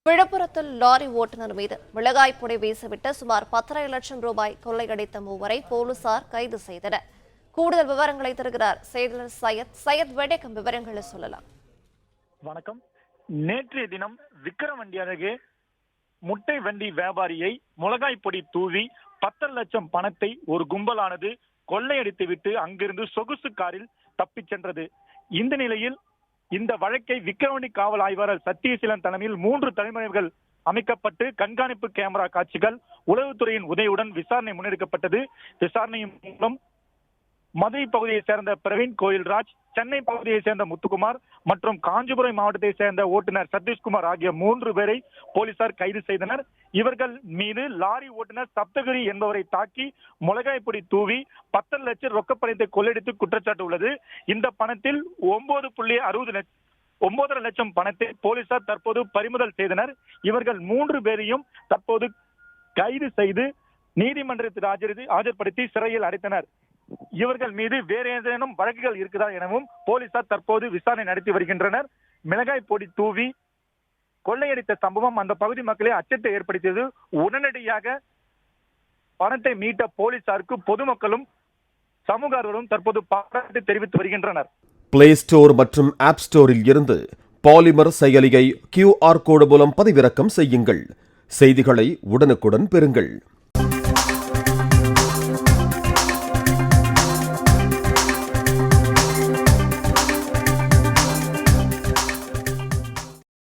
விழுப்புரத்தில் லாரி ஓட்டுநர் மீது மிளகாய் பொடி வீசிவிட்டு சுமார் 10.5 லட்சம் ரூபாய் கொள்ளையடித்த மூவரை போலீசார் கைது செய்தனர். கூடுதல் விவரங்களை தருகிறார் செய்தியாளர் சையத். வணக்கம், விவரங்களை சொல்லலாம். வணக்கம். நேற்றைய தினம் விக்கிரவண்டி அருகே முட்டை வண்டி வியாபாரியை மிளகாய் பொடி தூவி 10 லட்சம் பணத்தை ஒரு கும்பலானது கொள்ளையடித்துவிட்டு அங்கிருந்து சொகுசு காரில் தப்பிச் சென்றது. இந்த நிலையில் இந்த வழக்கை விக்கிரவாண்டி காவல் ஆய்வாளர் சத்தியசீலன் தலைமையில் 3 தலைமுறைகள் அமைக்கப்பட்டு கண்காணிப்பு கேமரா காட்சிகள் உளவுத்துறையின் உதவியுடன் விசாரணை முன்னெடுக்கப்பட்டது. விசாரணையின் மூலம் மதுரை பகுதியைச் சேர்ந்த பிரவீன் கோயில்ராஜ், சென்னை பகுதியைச் சேர்ந்த முத்துக்குமார் மற்றும் காஞ்சிபுரம் மாவட்டத்தைச் சேர்ந்த ஓட்டுநர் சதீஷ்குமார் ஆகிய 3 பேரை போலீசார் கைது செய்தனர். இவர்கள் மீது லாரி ஓட்டுநர் சப்தகிரி என்பவரை தாக்கி மிளகாய் பொடி தூவி 10 லட்சம் ரொக்க பணத்தை கொள்ளையடித்து குற்றச்சாட்டு உள்ளது. இந்த பணத்தில் 9.60 லட்சம் பணத்தை போலீசார் தற்போது பறிமுதல் செய்தனர். இவர்கள் 3 பேரையும் தற்போது கைது செய்து நீதிமன்றத்தில் ஆஜர்படுத்தி சிறையில் அடைத்தனர். இவர்கள் மீது வேறு ஏதேனும் வழக்குகள் இருக்குதா எனவும் போலீசார் தற்போது விசாரணை நடத்தி வருகின்றனர். மிளகாய் பொடி தூவி கொள்ளையடித்த சம்பவம் அந்த பகுதி மக்களை அச்சத்தை ஏற்படுத்தியது. உடனடியாக பணத்தை மீட்ட போலீசாருக்கு பொதுமக்களும் சமூக ஆர்வலரும் தற்போது பாராட்டு தெரிவித்து வருகின்றனர். பிளே ஸ்டோர் மற்றும் ஆப் ஸ்டோரில் இருந்து பாலிமர் செயலியை QR கோடு மூலம் பதிவிறக்கம் செய்யுங்கள். செய்திகளை உடனுக்குடன் பெறுங்கள்.